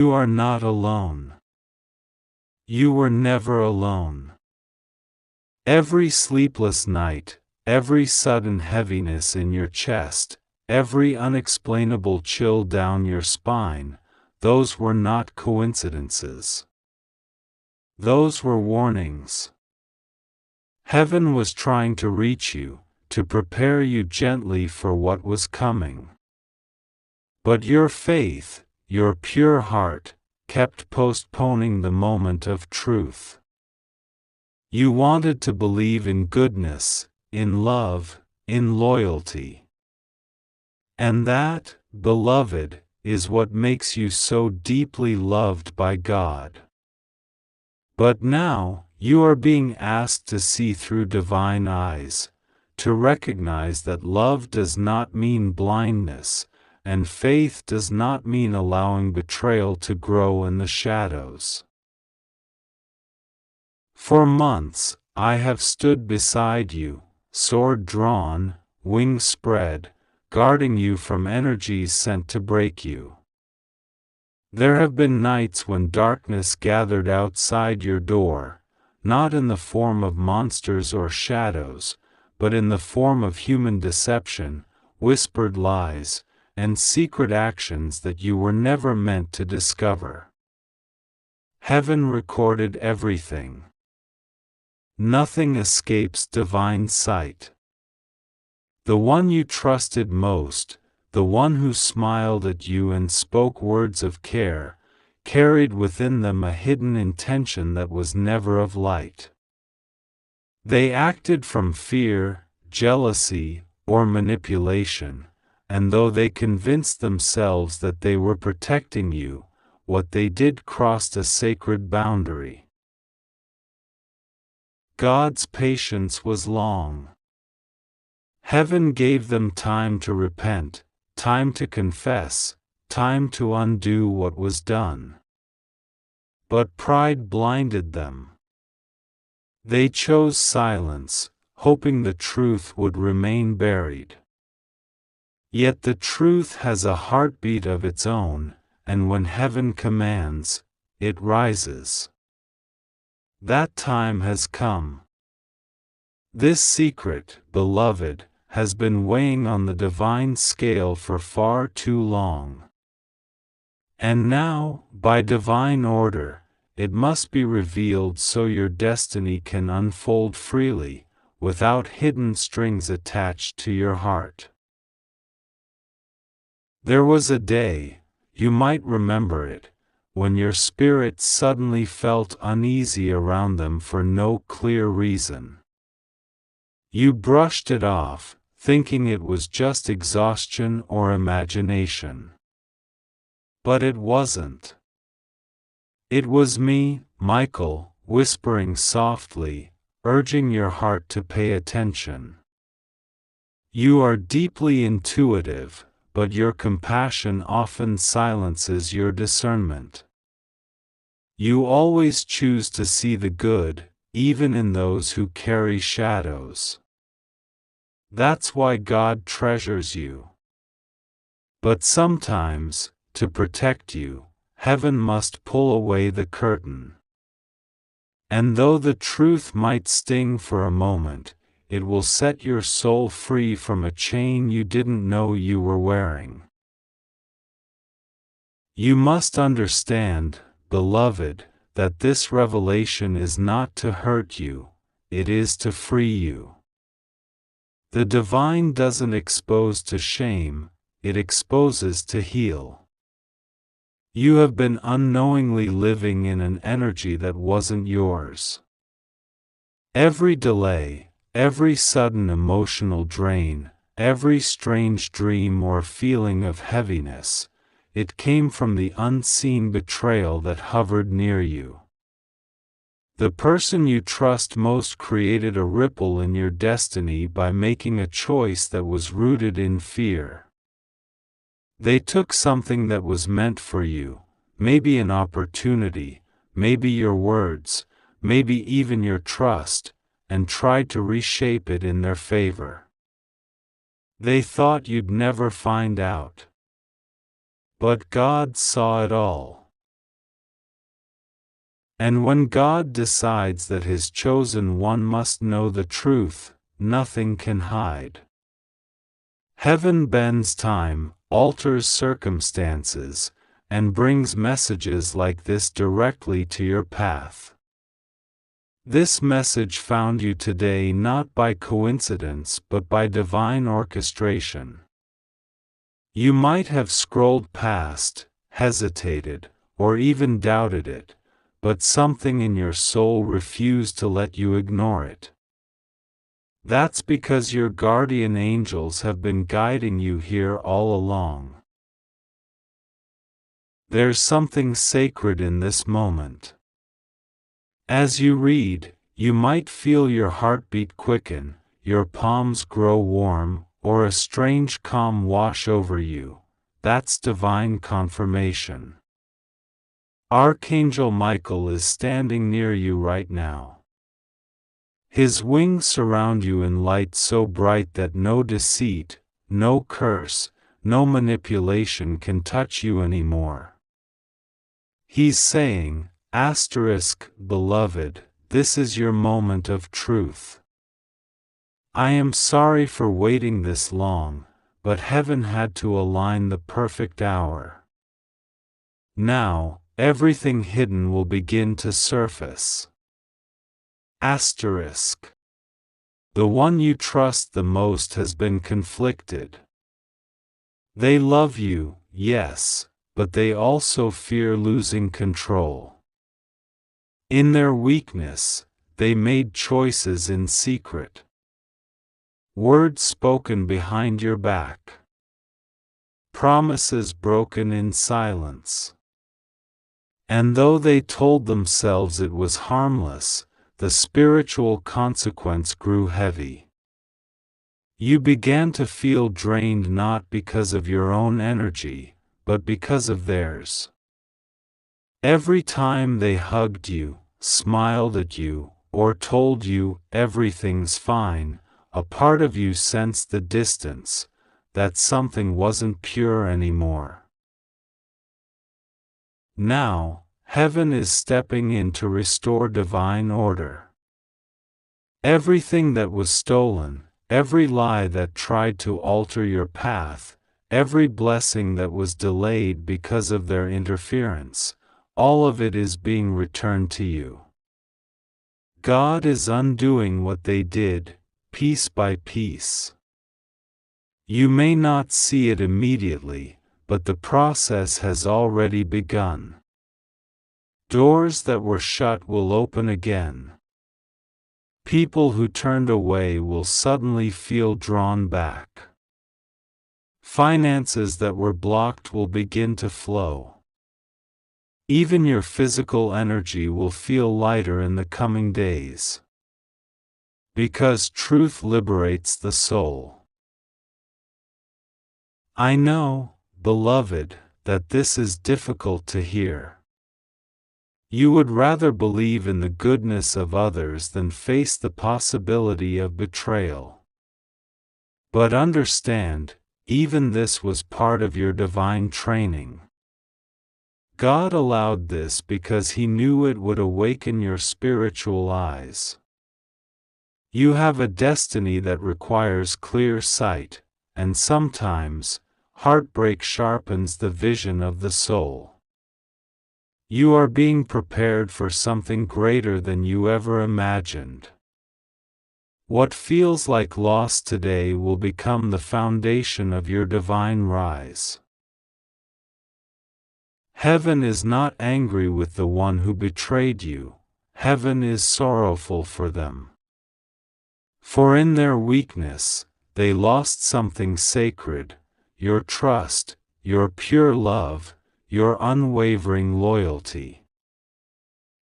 You are not alone. You were never alone. Every sleepless night, every sudden heaviness in your chest, every unexplainable chill down your spine, those were not coincidences. Those were warnings. Heaven was trying to reach you, to prepare you gently for what was coming. But your faith, your pure heart, kept postponing the moment of truth. You wanted to believe in goodness, in love, in loyalty. And that, beloved, is what makes you so deeply loved by God. But now, you are being asked to see through divine eyes, to recognize that love does not mean blindness, and faith does not mean allowing betrayal to grow in the shadows. For months, I have stood beside you, sword drawn, wings spread, guarding you from energies sent to break you. There have been nights when darkness gathered outside your door, not in the form of monsters or shadows, but in the form of human deception, whispered lies, and secret actions that you were never meant to discover. Heaven recorded everything. Nothing escapes divine sight. The one you trusted most, the one who smiled at you and spoke words of care, carried within them a hidden intention that was never of light. They acted from fear, jealousy, or manipulation, and though they convinced themselves that they were protecting you, what they did crossed a sacred boundary. God's patience was long. Heaven gave them time to repent, time to confess, time to undo what was done. But pride blinded them. They chose silence, hoping the truth would remain buried. Yet the truth has a heartbeat of its own, and when heaven commands, it rises. That time has come. This secret, beloved, has been weighing on the divine scale for far too long. And now, by divine order, it must be revealed so your destiny can unfold freely, without hidden strings attached to your heart. There was a day, you might remember it, when your spirit suddenly felt uneasy around them for no clear reason. You brushed it off, thinking it was just exhaustion or imagination. But it wasn't. It was me, Michael, whispering softly, urging your heart to pay attention. You are deeply intuitive, but your compassion often silences your discernment. You always choose to see the good, even in those who carry shadows. That's why God treasures you. But sometimes, to protect you, heaven must pull away the curtain. And though the truth might sting for a moment, it will set your soul free from a chain you didn't know you were wearing. You must understand, beloved, that this revelation is not to hurt you, it is to free you. The divine doesn't expose to shame, it exposes to heal. You have been unknowingly living in an energy that wasn't yours. Every delay, every sudden emotional drain, every strange dream or feeling of heaviness, it came from the unseen betrayal that hovered near you. The person you trust most created a ripple in your destiny by making a choice that was rooted in fear. They took something that was meant for you, maybe an opportunity, maybe your words, maybe even your trust, and tried to reshape it in their favor. They thought you'd never find out. But God saw it all. And when God decides that His chosen one must know the truth, nothing can hide. Heaven bends time, alters circumstances, and brings messages like this directly to your path. This message found you today not by coincidence but by divine orchestration. You might have scrolled past, hesitated, or even doubted it, but something in your soul refused to let you ignore it. That's because your guardian angels have been guiding you here all along. There's something sacred in this moment. As you read, you might feel your heartbeat quicken, your palms grow warm, or a strange calm wash over you. That's divine confirmation. Archangel Michael is standing near you right now. His wings surround you in light so bright that no deceit, no curse, no manipulation can touch you anymore. He's saying, beloved, this is your moment of truth. I am sorry for waiting this long, but heaven had to align the perfect hour. Now, everything hidden will begin to surface. The one you trust the most has been conflicted. They love you, yes, but they also fear losing control. In their weakness, they made choices in secret. Words spoken behind your back. Promises broken in silence. And though they told themselves it was harmless, the spiritual consequence grew heavy. You began to feel drained not because of your own energy, but because of theirs. Every time they hugged you, smiled at you, or told you everything's fine, a part of you sensed the distance, that something wasn't pure anymore. Now, heaven is stepping in to restore divine order. Everything that was stolen, every lie that tried to alter your path, every blessing that was delayed because of their interference, all of it is being returned to you. God is undoing what they did, piece by piece. You may not see it immediately, but the process has already begun. Doors that were shut will open again. People who turned away will suddenly feel drawn back. Finances that were blocked will begin to flow. Even your physical energy will feel lighter in the coming days. Because truth liberates the soul. I know, beloved, that this is difficult to hear. You would rather believe in the goodness of others than face the possibility of betrayal. But understand, even this was part of your divine training. God allowed this because He knew it would awaken your spiritual eyes. You have a destiny that requires clear sight, and sometimes, heartbreak sharpens the vision of the soul. You are being prepared for something greater than you ever imagined. What feels like loss today will become the foundation of your divine rise. Heaven is not angry with the one who betrayed you, heaven is sorrowful for them. For in their weakness, they lost something sacred, your trust, your pure love, your unwavering loyalty.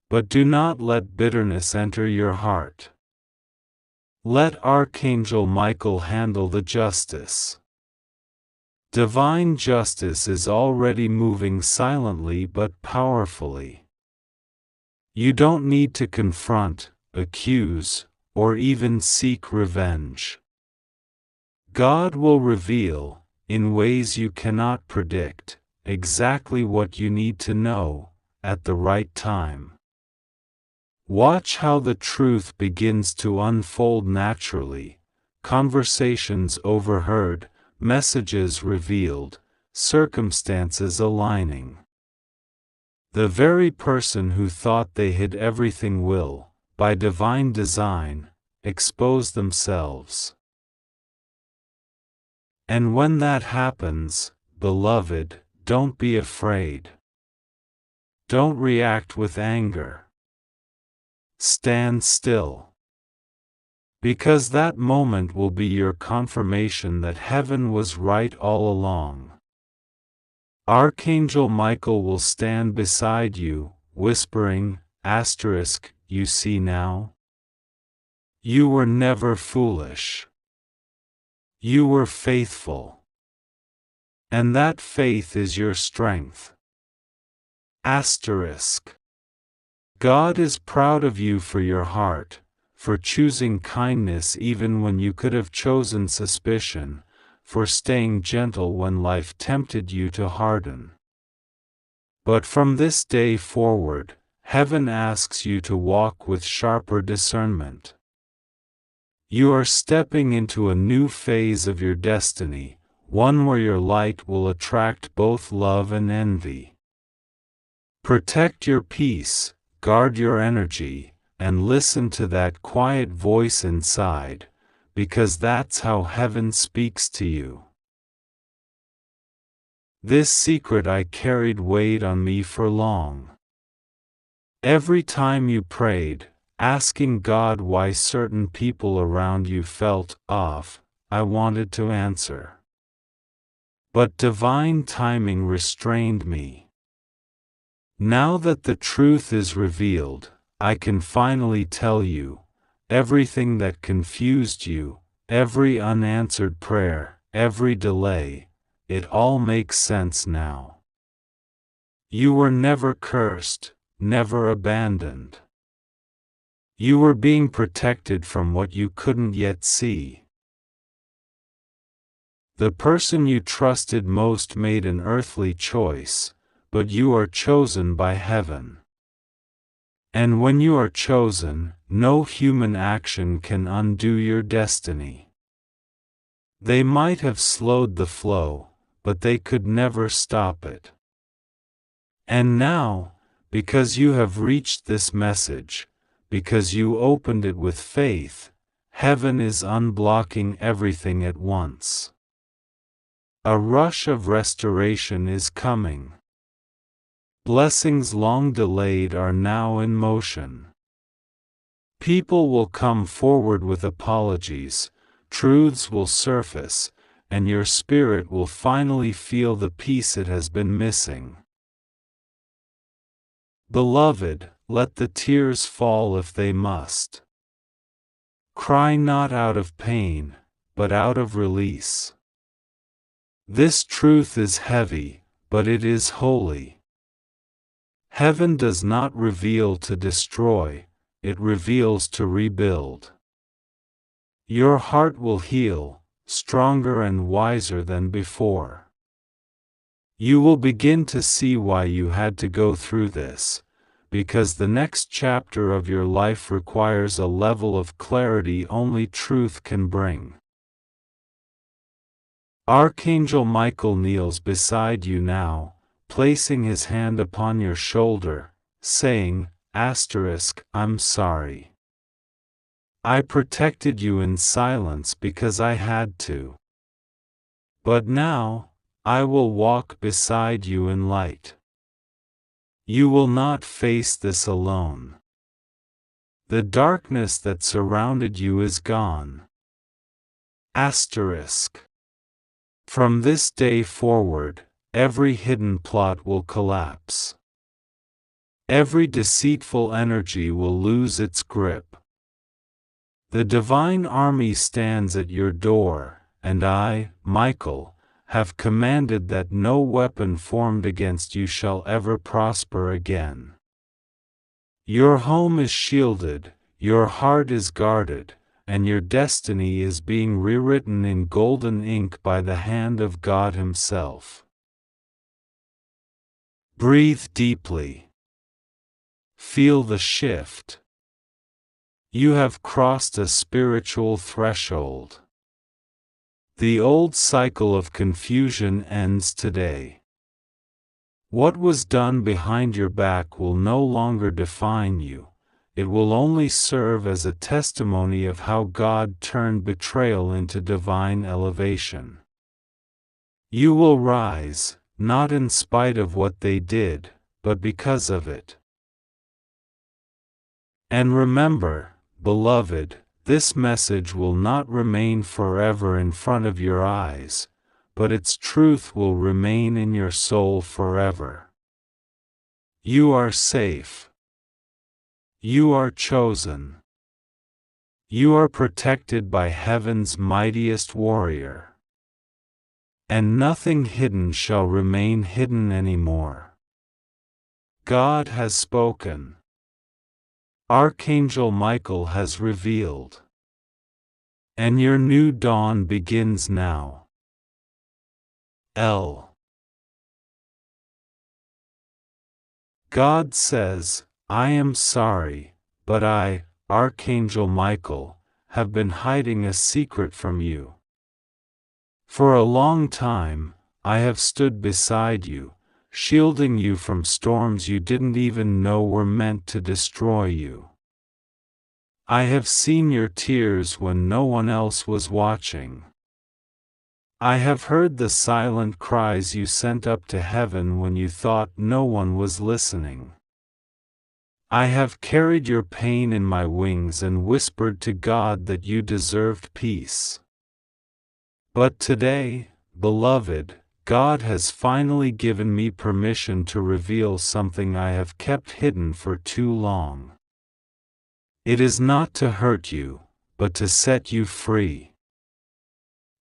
But do not let bitterness enter your heart. Let Archangel Michael handle the justice. Divine justice is already moving silently but powerfully. You don't need to confront, accuse, or even seek revenge. God will reveal, in ways you cannot predict, exactly what you need to know, at the right time. Watch how the truth begins to unfold naturally, conversations overheard, messages revealed, circumstances aligning. The very person who thought they hid everything will, by divine design, expose themselves. And when that happens, beloved, don't be afraid. Don't react with anger. Stand still. Because that moment will be your confirmation that heaven was right all along. Archangel Michael will stand beside you, whispering, "You see now? You were never foolish. You were faithful. And that faith is your strength." God is proud of you for your heart, for choosing kindness even when you could have chosen suspicion, for staying gentle when life tempted you to harden. But from this day forward, heaven asks you to walk with sharper discernment. You are stepping into a new phase of your destiny, one where your light will attract both love and envy. Protect your peace, guard your energy, and listen to that quiet voice inside, because that's how heaven speaks to you. This secret I carried weighed on me for long. Every time you prayed, asking God why certain people around you felt off, I wanted to answer. But divine timing restrained me. Now that the truth is revealed, I can finally tell you, everything that confused you, every unanswered prayer, every delay, it all makes sense now. You were never cursed, never abandoned. You were being protected from what you couldn't yet see. The person you trusted most made an earthly choice, but you are chosen by heaven. And when you are chosen, no human action can undo your destiny. They might have slowed the flow, but they could never stop it. And now, because you have reached this message, because you opened it with faith, heaven is unblocking everything at once. A rush of restoration is coming. Blessings long delayed are now in motion. People will come forward with apologies, truths will surface, and your spirit will finally feel the peace it has been missing. Beloved, let the tears fall if they must. Cry not out of pain, but out of release. This truth is heavy, but it is holy. Heaven does not reveal to destroy, it reveals to rebuild. Your heart will heal, stronger and wiser than before. You will begin to see why you had to go through this, because the next chapter of your life requires a level of clarity only truth can bring. Archangel Michael kneels beside you now, placing his hand upon your shoulder, saying, "I'm sorry. I protected you in silence because I had to. But now, I will walk beside you in light. You will not face this alone. The darkness that surrounded you is gone." From this day forward, every hidden plot will collapse. Every deceitful energy will lose its grip. The divine army stands at your door, and I, Michael, have commanded that no weapon formed against you shall ever prosper again. Your home is shielded, your heart is guarded, and your destiny is being rewritten in golden ink by the hand of God Himself. Breathe deeply. Feel the shift. You have crossed a spiritual threshold. The old cycle of confusion ends today. What was done behind your back will no longer define you. It will only serve as a testimony of how God turned betrayal into divine elevation. You will rise, not in spite of what they did, but because of it. And remember, beloved, this message will not remain forever in front of your eyes, but its truth will remain in your soul forever. You are safe. You are chosen. You are protected by heaven's mightiest warrior. And nothing hidden shall remain hidden anymore. God has spoken. Archangel Michael has revealed. And your new dawn begins now. God says, I am sorry, but I, Archangel Michael, have been hiding a secret from you. For a long time, I have stood beside you, shielding you from storms you didn't even know were meant to destroy you. I have seen your tears when no one else was watching. I have heard the silent cries you sent up to heaven when you thought no one was listening. I have carried your pain in my wings and whispered to God that you deserved peace. But today, beloved, God has finally given me permission to reveal something I have kept hidden for too long. It is not to hurt you, but to set you free.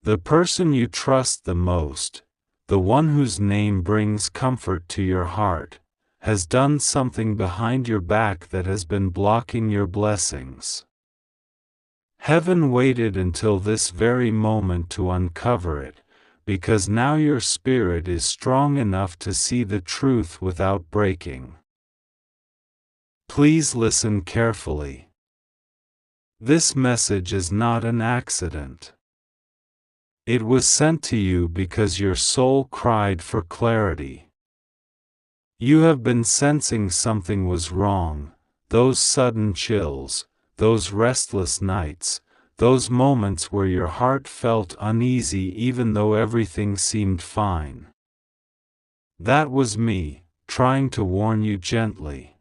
The person you trust the most, the one whose name brings comfort to your heart, has done something behind your back that has been blocking your blessings. Heaven waited until this very moment to uncover it, because now your spirit is strong enough to see the truth without breaking. Please listen carefully. This message is not an accident. It was sent to you because your soul cried for clarity. You have been sensing something was wrong, those sudden chills, those restless nights, those moments where your heart felt uneasy even though everything seemed fine. That was me, trying to warn you gently.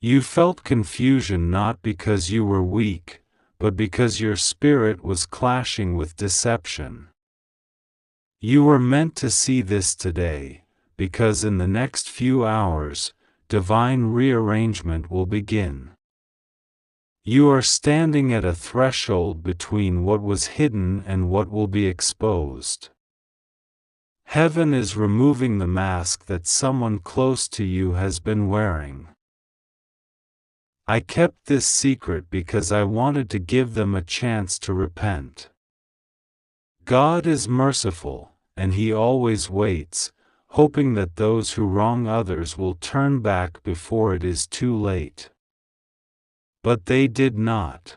You felt confusion not because you were weak, but because your spirit was clashing with deception. You were meant to see this today, because in the next few hours, divine rearrangement will begin. You are standing at a threshold between what was hidden and what will be exposed. Heaven is removing the mask that someone close to you has been wearing. I kept this secret because I wanted to give them a chance to repent. God is merciful, and He always waits, hoping that those who wrong others will turn back before it is too late. But they did not.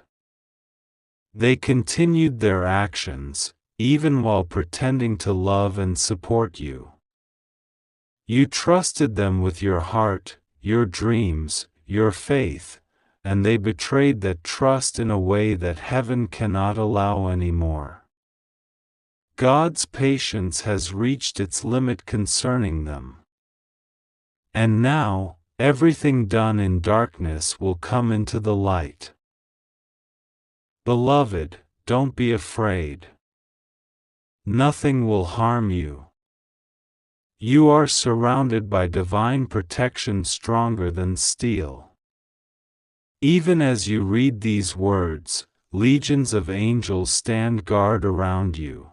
They continued their actions, even while pretending to love and support you. You trusted them with your heart, your dreams, your faith, and they betrayed that trust in a way that heaven cannot allow anymore. God's patience has reached its limit concerning them. And now, everything done in darkness will come into the light. Beloved, don't be afraid. Nothing will harm you. You are surrounded by divine protection stronger than steel. Even as you read these words, legions of angels stand guard around you.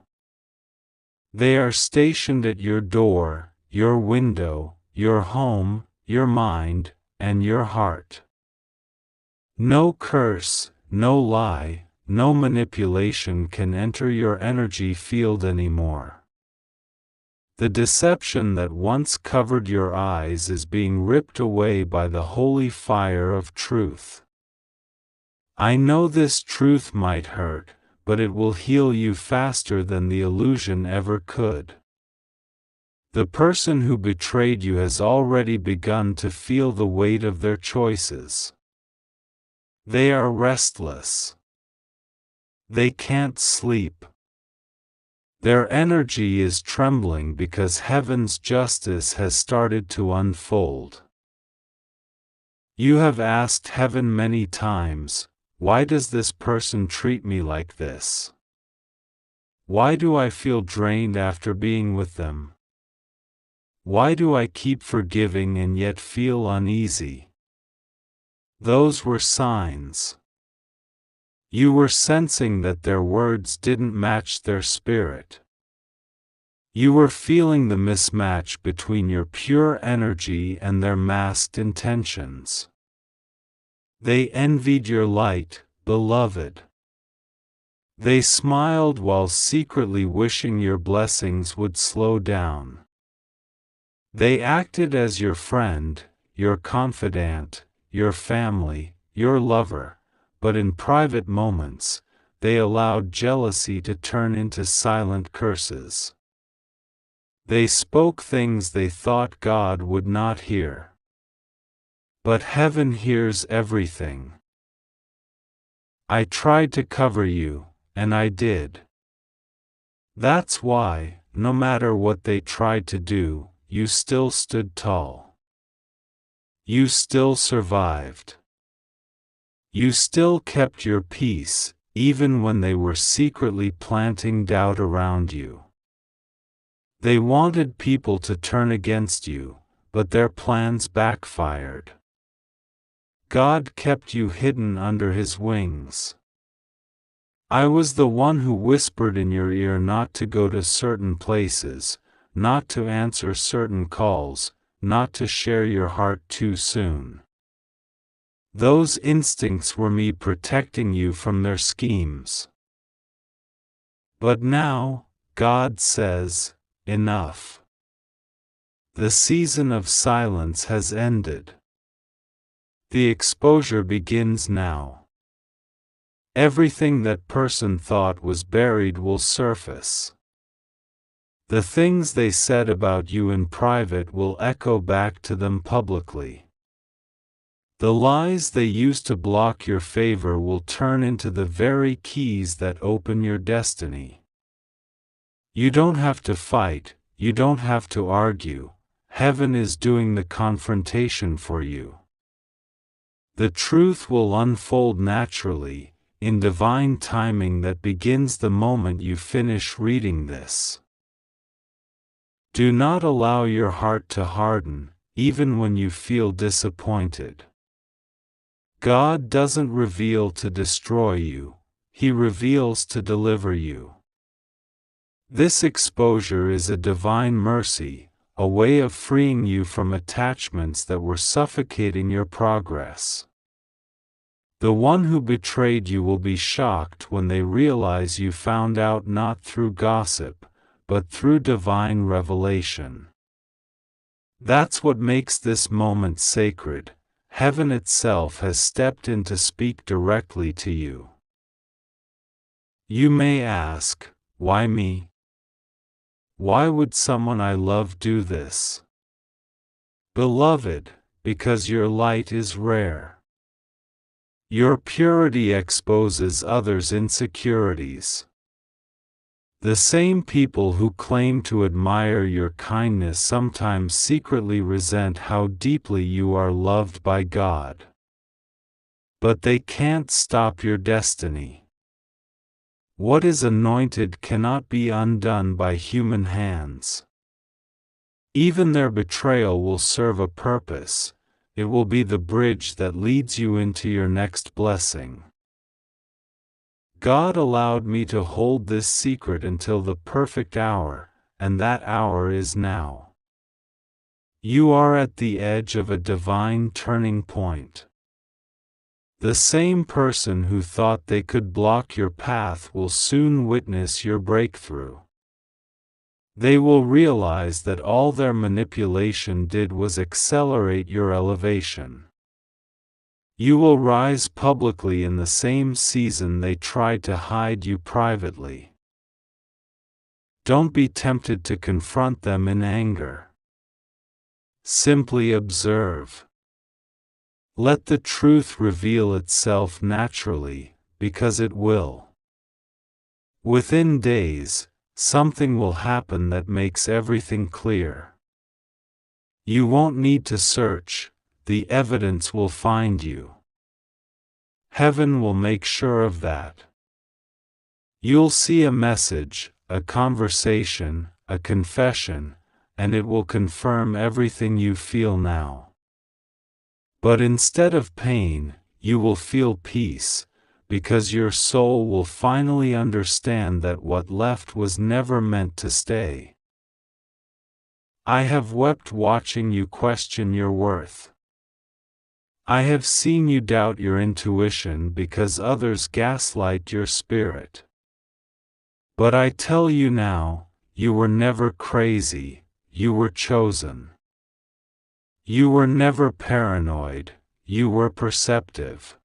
They are stationed at your door, your window, your home, your mind, and your heart. No curse, no lie, no manipulation can enter your energy field anymore. The deception that once covered your eyes is being ripped away by the holy fire of truth. I know this truth might hurt, but it will heal you faster than the illusion ever could. The person who betrayed you has already begun to feel the weight of their choices. They are restless. They can't sleep. Their energy is trembling because heaven's justice has started to unfold. You have asked heaven many times, why does this person treat me like this? Why do I feel drained after being with them? Why do I keep forgiving and yet feel uneasy? Those were signs. You were sensing that their words didn't match their spirit. You were feeling the mismatch between your pure energy and their masked intentions. They envied your light, beloved. They smiled while secretly wishing your blessings would slow down. They acted as your friend, your confidant, your family, your lover, but in private moments, they allowed jealousy to turn into silent curses. They spoke things they thought God would not hear. But heaven hears everything. I tried to cover you, and I did. That's why, no matter what they tried to do, you still stood tall. You still survived. You still kept your peace, even when they were secretly planting doubt around you. They wanted people to turn against you, but their plans backfired. God kept you hidden under His wings. I was the one who whispered in your ear not to go to certain places, not to answer certain calls, not to share your heart too soon. Those instincts were me protecting you from their schemes. But now, God says, enough. The season of silence has ended. The exposure begins now. Everything that person thought was buried will surface. The things they said about you in private will echo back to them publicly. The lies they used to block your favor will turn into the very keys that open your destiny. You don't have to fight, you don't have to argue. Heaven is doing the confrontation for you. The truth will unfold naturally, in divine timing that begins the moment you finish reading this. Do not allow your heart to harden, even when you feel disappointed. God doesn't reveal to destroy you, He reveals to deliver you. This exposure is a divine mercy, a way of freeing you from attachments that were suffocating your progress. The one who betrayed you will be shocked when they realize you found out not through gossip, but through divine revelation. That's what makes this moment sacred. Heaven itself has stepped in to speak directly to you. You may ask, why me? Why would someone I love do this? Beloved, because your light is rare. Your purity exposes others' insecurities. The same people who claim to admire your kindness sometimes secretly resent how deeply you are loved by God. But they can't stop your destiny. What is anointed cannot be undone by human hands. Even their betrayal will serve a purpose. It will be the bridge that leads you into your next blessing. God allowed me to hold this secret until the perfect hour, and that hour is now. You are at the edge of a divine turning point. The same person who thought they could block your path will soon witness your breakthrough. They will realize that all their manipulation did was accelerate your elevation. You will rise publicly in the same season they tried to hide you privately. Don't be tempted to confront them in anger. Simply observe. Let the truth reveal itself naturally, because it will. Within days, something will happen that makes everything clear. You won't need to search, the evidence will find you. Heaven will make sure of that. You'll see a message, a conversation, a confession, and it will confirm everything you feel now. But instead of pain, you will feel peace, because your soul will finally understand that what left was never meant to stay. I have wept watching you question your worth. I have seen you doubt your intuition because others gaslight your spirit. But I tell you now, you were never crazy, you were chosen. You were never paranoid, you were perceptive.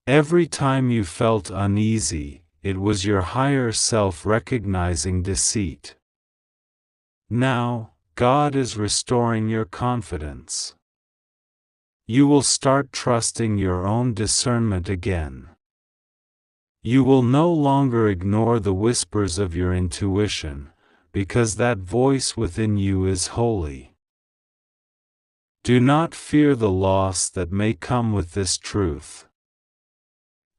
Every time you felt uneasy, it was your higher self recognizing deceit. Now, God is restoring your confidence. You will start trusting your own discernment again. You will no longer ignore the whispers of your intuition, because that voice within you is holy. Do not fear the loss that may come with this truth.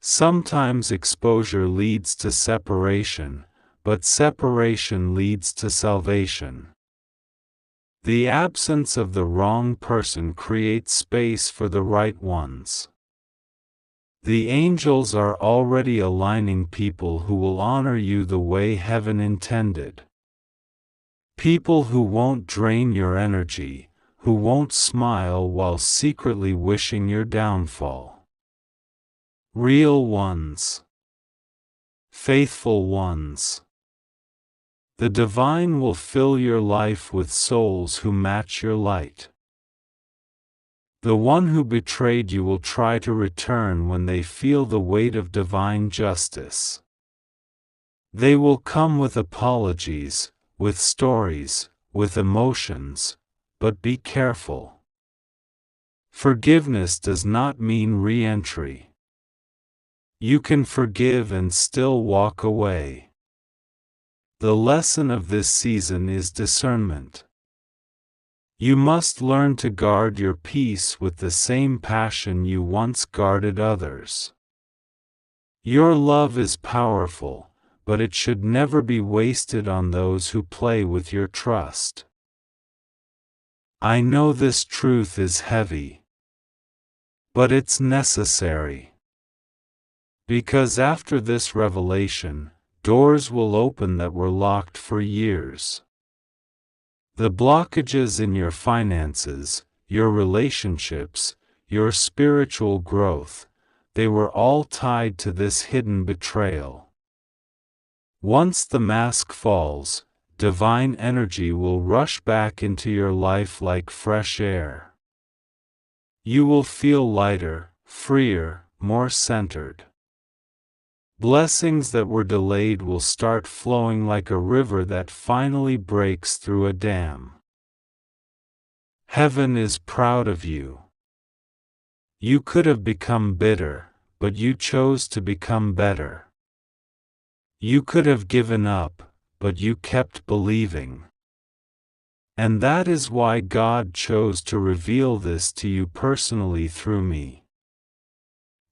Sometimes exposure leads to separation, but separation leads to salvation. The absence of the wrong person creates space for the right ones. The angels are already aligning people who will honor you the way heaven intended. People who won't drain your energy, who won't smile while secretly wishing your downfall. Real ones. Faithful ones. The divine will fill your life with souls who match your light. The one who betrayed you will try to return when they feel the weight of divine justice. They will come with apologies, with stories, with emotions, but be careful. Forgiveness does not mean re-entry. You can forgive and still walk away. The lesson of this season is discernment. You must learn to guard your peace with the same passion you once guarded others. Your love is powerful, but it should never be wasted on those who play with your trust. I know this truth is heavy, but it's necessary. Because after this revelation, doors will open that were locked for years. The blockages in your finances, your relationships, your spiritual growth, they were all tied to this hidden betrayal. Once the mask falls, divine energy will rush back into your life like fresh air. You will feel lighter, freer, more centered. Blessings that were delayed will start flowing like a river that finally breaks through a dam. Heaven is proud of you. You could have become bitter, but you chose to become better. You could have given up, but you kept believing. And that is why God chose to reveal this to you personally through me.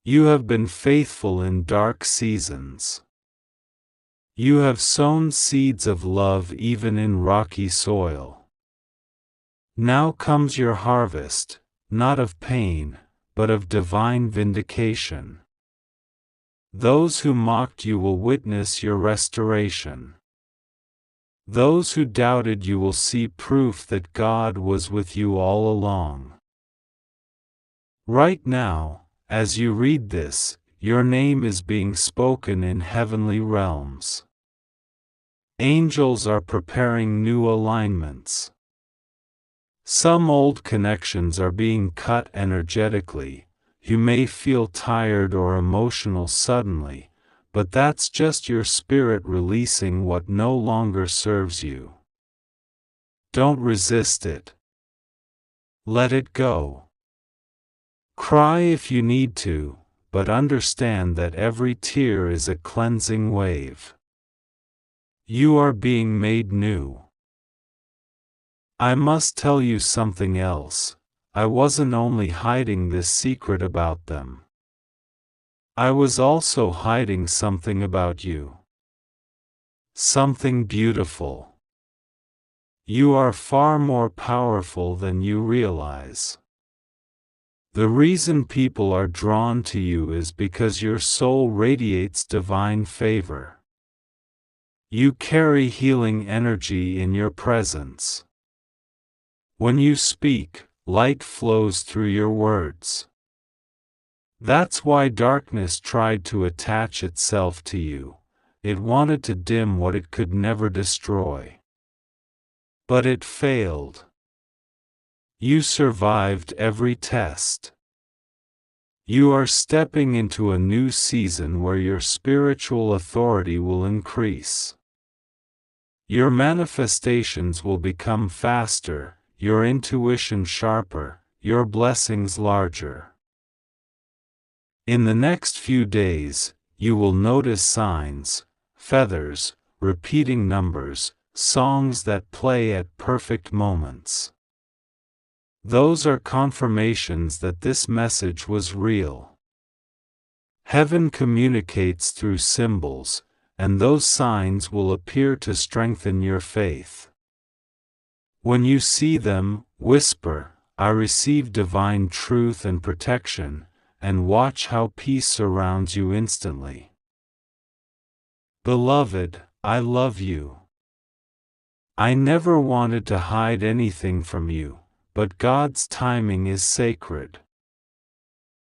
You have been faithful in dark seasons. You have sown seeds of love even in rocky soil. Now comes your harvest, not of pain, but of divine vindication. Those who mocked you will witness your restoration. Those who doubted you will see proof that God was with you all along. Right now, as you read this, your name is being spoken in heavenly realms. Angels are preparing new alignments. Some old connections are being cut energetically. You may feel tired or emotional suddenly, but that's just your spirit releasing what no longer serves you. Don't resist it. Let it go. Cry if you need to, but understand that every tear is a cleansing wave. You are being made new. I must tell you something else. I wasn't only hiding this secret about them. I was also hiding something about you. Something beautiful. You are far more powerful than you realize. The reason people are drawn to you is because your soul radiates divine favor. You carry healing energy in your presence. When you speak, light flows through your words. That's why darkness tried to attach itself to you. It wanted to dim what it could never destroy. But it failed. You survived every test. You are stepping into a new season where your spiritual authority will increase. Your manifestations will become faster, your intuition sharper, your blessings larger. In the next few days, you will notice signs, feathers, repeating numbers, songs that play at perfect moments. Those are confirmations that this message was real. Heaven communicates through symbols, and those signs will appear to strengthen your faith. When you see them, whisper, "I receive divine truth and protection," and watch how peace surrounds you instantly. Beloved, I love you. I never wanted to hide anything from you, but God's timing is sacred.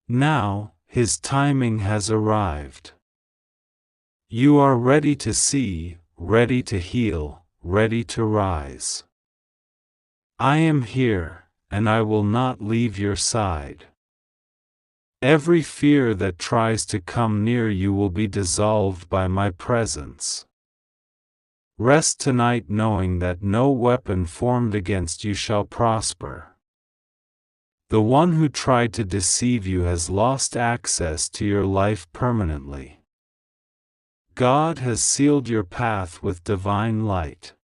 Now, His timing has arrived. You are ready to see, ready to heal, ready to rise. I am here, and I will not leave your side. Every fear that tries to come near you will be dissolved by my presence. Rest tonight knowing that no weapon formed against you shall prosper. The one who tried to deceive you has lost access to your life permanently. God has sealed your path with divine light.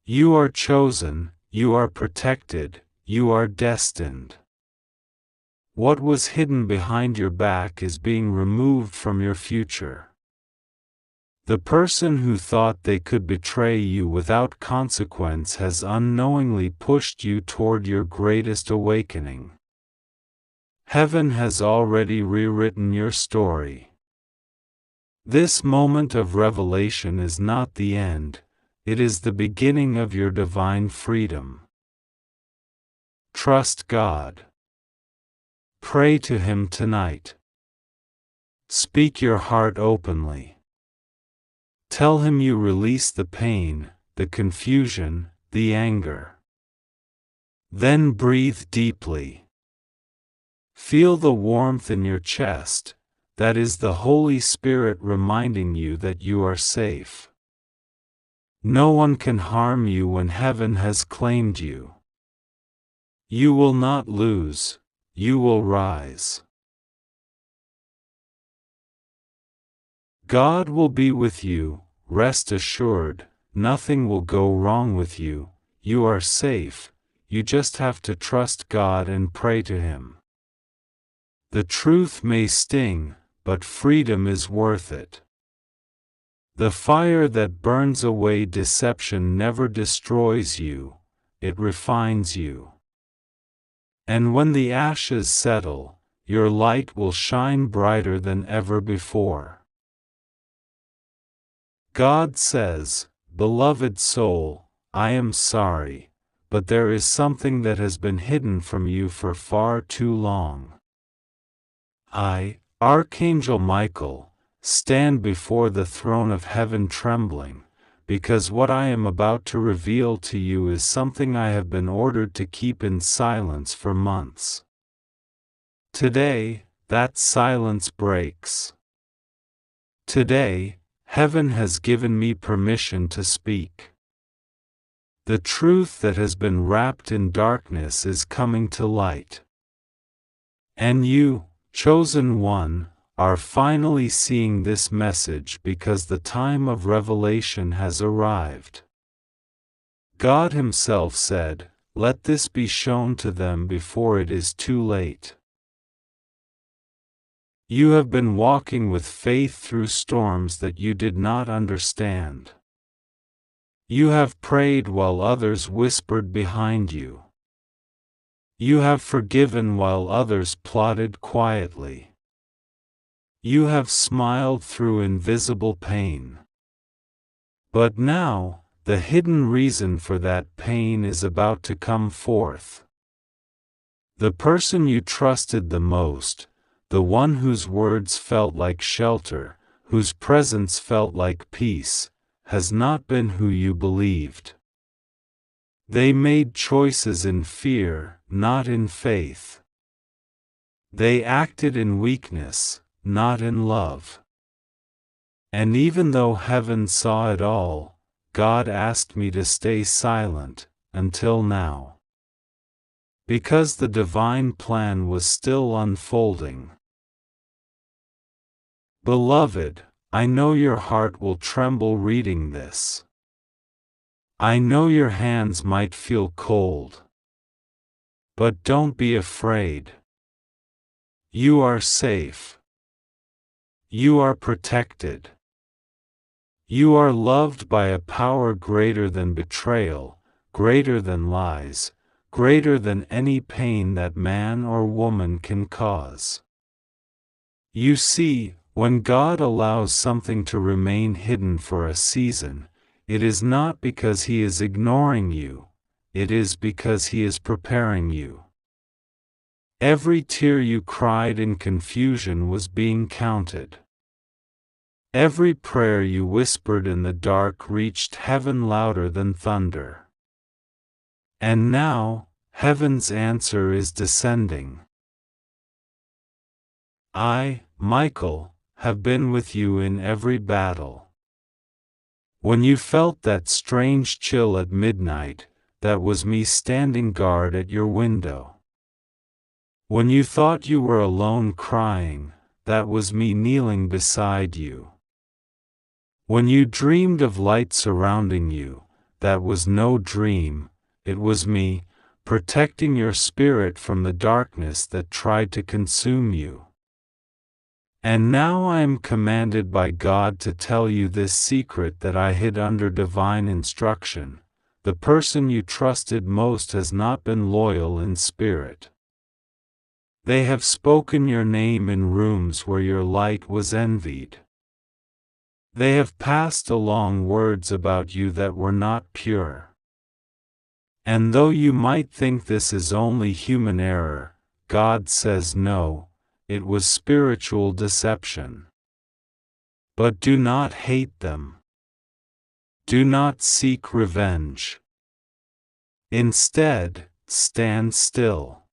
You are chosen, you are protected, you are destined. What was hidden behind your back is being removed from your future. The person who thought they could betray you without consequence has unknowingly pushed you toward your greatest awakening. Heaven has already rewritten your story. This moment of revelation is not the end, it is the beginning of your divine freedom. Trust God. Pray to Him tonight. Speak your heart openly. Tell Him you release the pain, the confusion, the anger. Then breathe deeply. Feel the warmth in your chest, that is the Holy Spirit reminding you that you are safe. No one can harm you when heaven has claimed you. You will not lose, you will rise. God will be with you, rest assured, nothing will go wrong with you, you are safe, you just have to trust God and pray to Him. The truth may sting, but freedom is worth it. The fire that burns away deception never destroys you, it refines you. And when the ashes settle, your light will shine brighter than ever before. God says, "Beloved soul, I am sorry, but there is something that has been hidden from you for far too long. I, Archangel Michael, stand before the throne of heaven trembling, because what I am about to reveal to you is something I have been ordered to keep in silence for months. Today, that silence breaks. Today, heaven has given me permission to speak. The truth that has been wrapped in darkness is coming to light. And you, chosen one, are finally seeing this message because the time of revelation has arrived. God Himself said, "Let this be shown to them before it is too late." You have been walking with faith through storms that you did not understand. You have prayed while others whispered behind you. You have forgiven while others plotted quietly. You have smiled through invisible pain. But now, the hidden reason for that pain is about to come forth. The person you trusted the most, the one whose words felt like shelter, whose presence felt like peace, has not been who you believed. They made choices in fear, not in faith. They acted in weakness, not in love. And even though heaven saw it all, God asked me to stay silent, until now. Because the divine plan was still unfolding. Beloved, I know your heart will tremble reading this. I know your hands might feel cold. But don't be afraid. You are safe. You are protected. You are loved by a power greater than betrayal, greater than lies, greater than any pain that man or woman can cause. You see, when God allows something to remain hidden for a season, it is not because He is ignoring you, it is because He is preparing you. Every tear you cried in confusion was being counted. Every prayer you whispered in the dark reached heaven louder than thunder. And now, heaven's answer is descending. I, Michael, have been with you in every battle. When you felt that strange chill at midnight, that was me standing guard at your window. When you thought you were alone crying, that was me kneeling beside you. When you dreamed of light surrounding you, that was no dream, it was me, protecting your spirit from the darkness that tried to consume you. And now I am commanded by God to tell you this secret that I hid under divine instruction: the person you trusted most has not been loyal in spirit. They have spoken your name in rooms where your light was envied. They have passed along words about you that were not pure. And though you might think this is only human error, God says no, it was spiritual deception. But do not hate them. Do not seek revenge. Instead, stand still.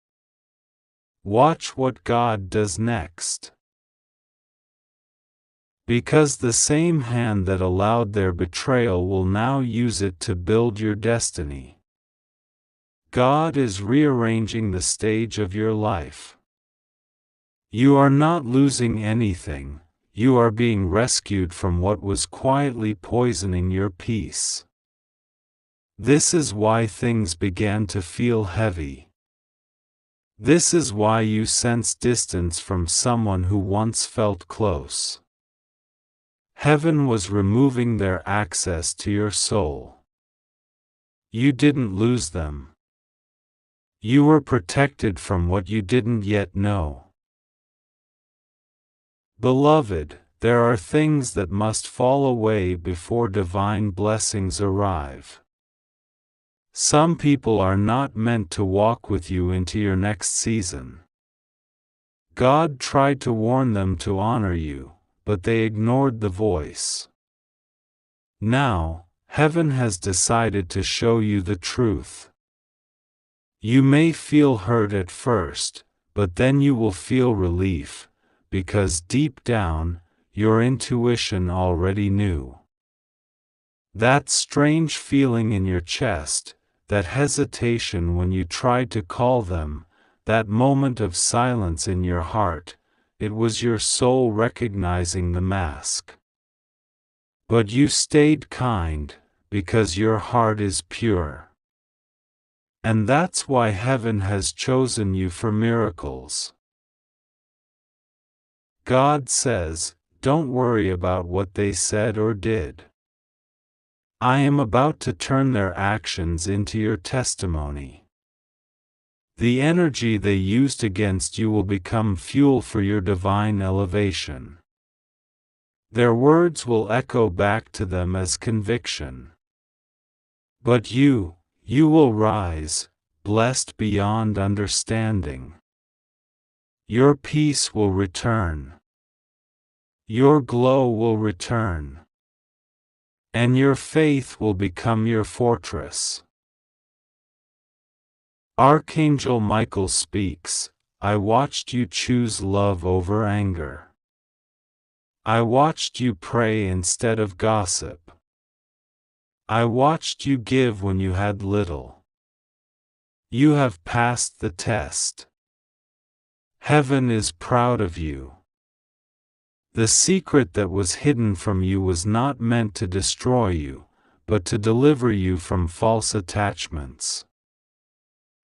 Watch what God does next. Because the same hand that allowed their betrayal will now use it to build your destiny. God is rearranging the stage of your life. You are not losing anything, you are being rescued from what was quietly poisoning your peace. This is why things began to feel heavy. This is why you sense distance from someone who once felt close. Heaven was removing their access to your soul. You didn't lose them. You were protected from what you didn't yet know. Beloved, there are things that must fall away before divine blessings arrive. Some people are not meant to walk with you into your next season. God tried to warn them to honor you, but they ignored the voice. Now, heaven has decided to show you the truth. You may feel hurt at first, but then you will feel relief, because deep down, your intuition already knew. That strange feeling in your chest, that hesitation when you tried to call them, that moment of silence in your heart, it was your soul recognizing the mask. But you stayed kind, because your heart is pure. And that's why heaven has chosen you for miracles. God says, don't worry about what they said or did. I am about to turn their actions into your testimony. The energy they used against you will become fuel for your divine elevation. Their words will echo back to them as conviction. But you will rise, blessed beyond understanding. Your peace will return. Your glow will return. And your faith will become your fortress. Archangel Michael speaks, I watched you choose love over anger. I watched you pray instead of gossip. I watched you give when you had little. You have passed the test. Heaven is proud of you. The secret that was hidden from you was not meant to destroy you, but to deliver you from false attachments.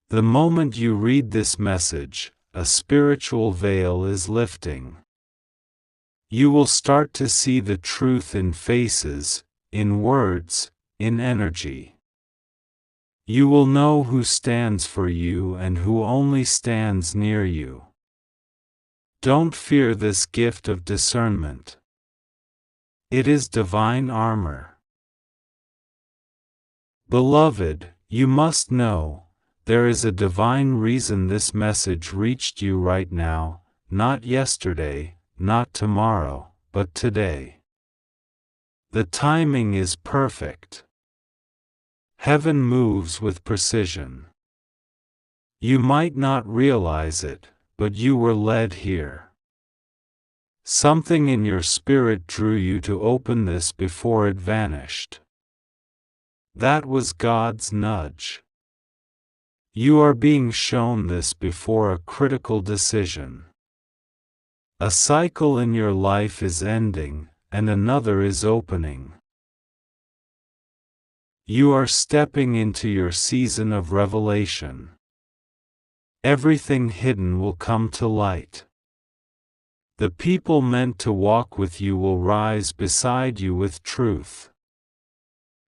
The moment you read this message, a spiritual veil is lifting. You will start to see the truth in faces, in words, in energy. You will know who stands for you and who only stands near you. Don't fear this gift of discernment. It is divine armor. Beloved, you must know, there is a divine reason this message reached you right now, not yesterday, not tomorrow, but today. The timing is perfect. Heaven moves with precision. You might not realize it, but you were led here. Something in your spirit drew you to open this before it vanished. That was God's nudge. You are being shown this before a critical decision. A cycle in your life is ending, and another is opening. You are stepping into your season of revelation. Everything hidden will come to light. The people meant to walk with you will rise beside you with truth.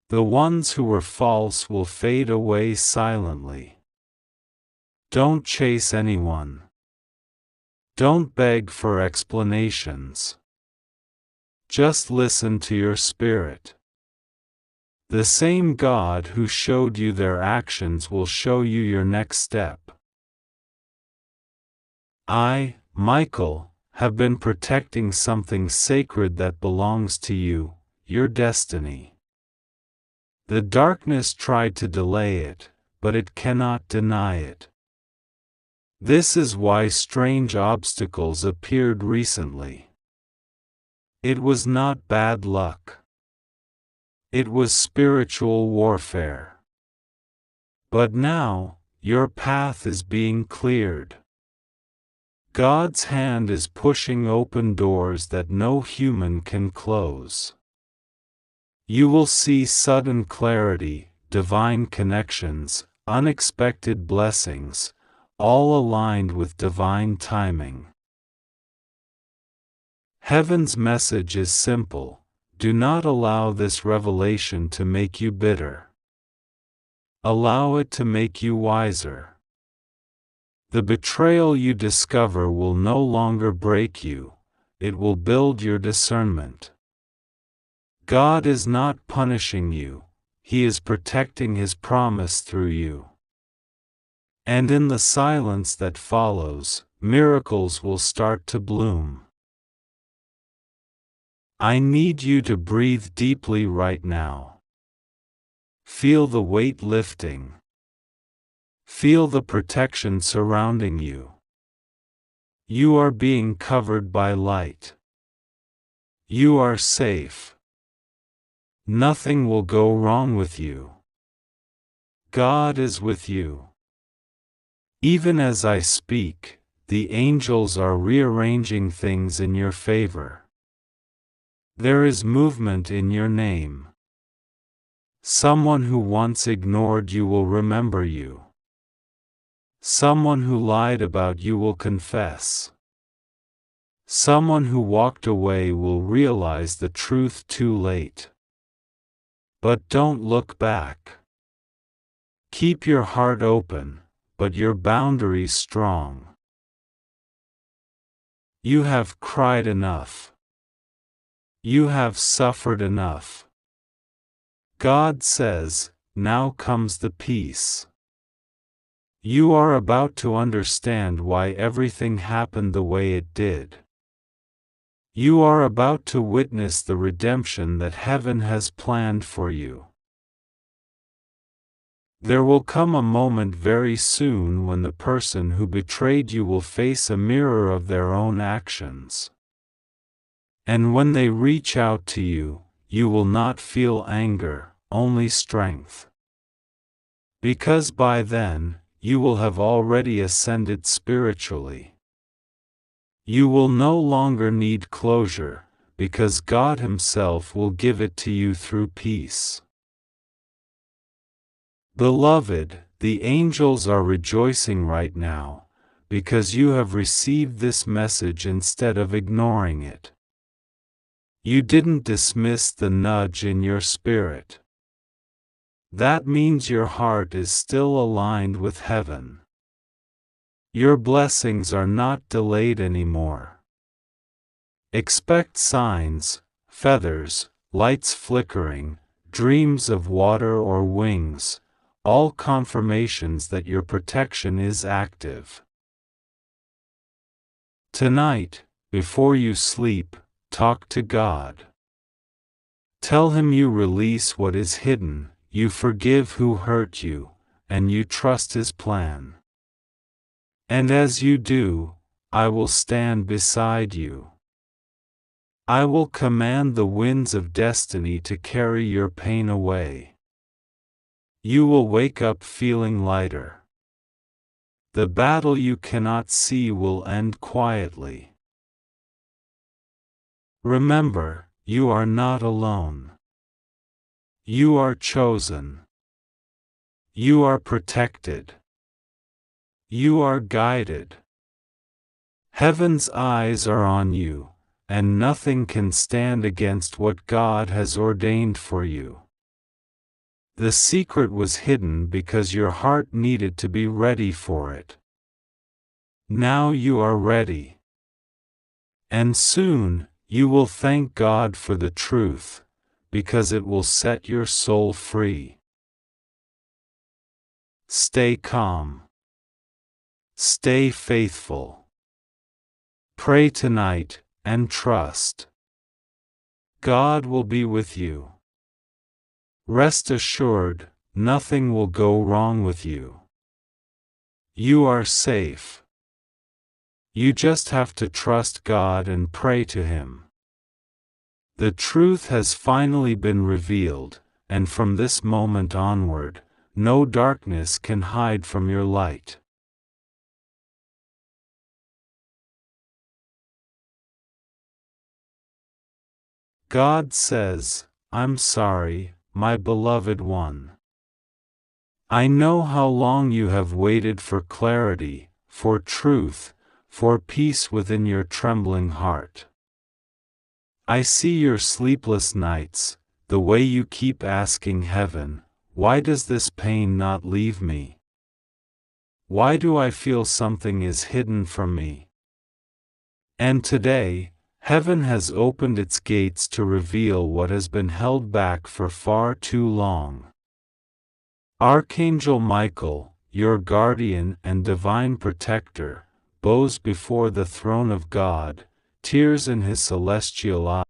The ones who were false will fade away silently. Don't chase anyone. Don't beg for explanations. Just listen to your spirit. The same God who showed you their actions will show you your next step. I, Michael, have been protecting something sacred that belongs to you, your destiny. The darkness tried to delay it, but it cannot deny it. This is why strange obstacles appeared recently. It was not bad luck. It was spiritual warfare. But now, your path is being cleared. God's hand is pushing open doors that no human can close. You will see sudden clarity, divine connections, unexpected blessings, all aligned with divine timing. Heaven's message is simple: do not allow this revelation to make you bitter. Allow it to make you wiser. The betrayal you discover will no longer break you, it will build your discernment. God is not punishing you, He is protecting His promise through you. And in the silence that follows, miracles will start to bloom. I need you to breathe deeply right now. Feel the weight lifting. Feel the protection surrounding you. You are being covered by light. You are safe. Nothing will go wrong with you. God is with you. Even as I speak, the angels are rearranging things in your favor. There is movement in your name. Someone who once ignored you will remember you. Someone who lied about you will confess. Someone who walked away will realize the truth too late. But don't look back. Keep your heart open, but your boundaries strong. You have cried enough. You have suffered enough. God says, now comes the peace. You are about to understand why everything happened the way it did. You are about to witness the redemption that heaven has planned for you. There will come a moment very soon when the person who betrayed you will face a mirror of their own actions. And when they reach out to you, you will not feel anger, only strength. Because by then, you will have already ascended spiritually. You will no longer need closure, because God Himself will give it to you through peace. Beloved, the angels are rejoicing right now, because you have received this message instead of ignoring it. You didn't dismiss the nudge in your spirit. That means your heart is still aligned with heaven. Your blessings are not delayed anymore. Expect signs, feathers, lights flickering, dreams of water or wings, all confirmations that your protection is active. Tonight, before you sleep, talk to God. Tell Him you release what is hidden, you forgive who hurt you, and you trust His plan. And as you do, I will stand beside you. I will command the winds of destiny to carry your pain away. You will wake up feeling lighter. The battle you cannot see will end quietly. Remember, you are not alone. You are chosen. You are protected. You are guided. Heaven's eyes are on you, and nothing can stand against what God has ordained for you. The secret was hidden because your heart needed to be ready for it. Now you are ready. And soon, you will thank God for the truth, because it will set your soul free. Stay calm. Stay faithful. Pray tonight, and trust. God will be with you. Rest assured, nothing will go wrong with you. You are safe. You just have to trust God and pray to Him. The truth has finally been revealed, and from this moment onward, no darkness can hide from your light. God says, I'm sorry, my beloved one. I know how long you have waited for clarity, for truth, for peace within your trembling heart. I see your sleepless nights, the way you keep asking heaven, why does this pain not leave me? Why do I feel something is hidden from me? And today, heaven has opened its gates to reveal what has been held back for far too long. Archangel Michael, your guardian and divine protector, bows before the throne of God, tears in his celestial eyes.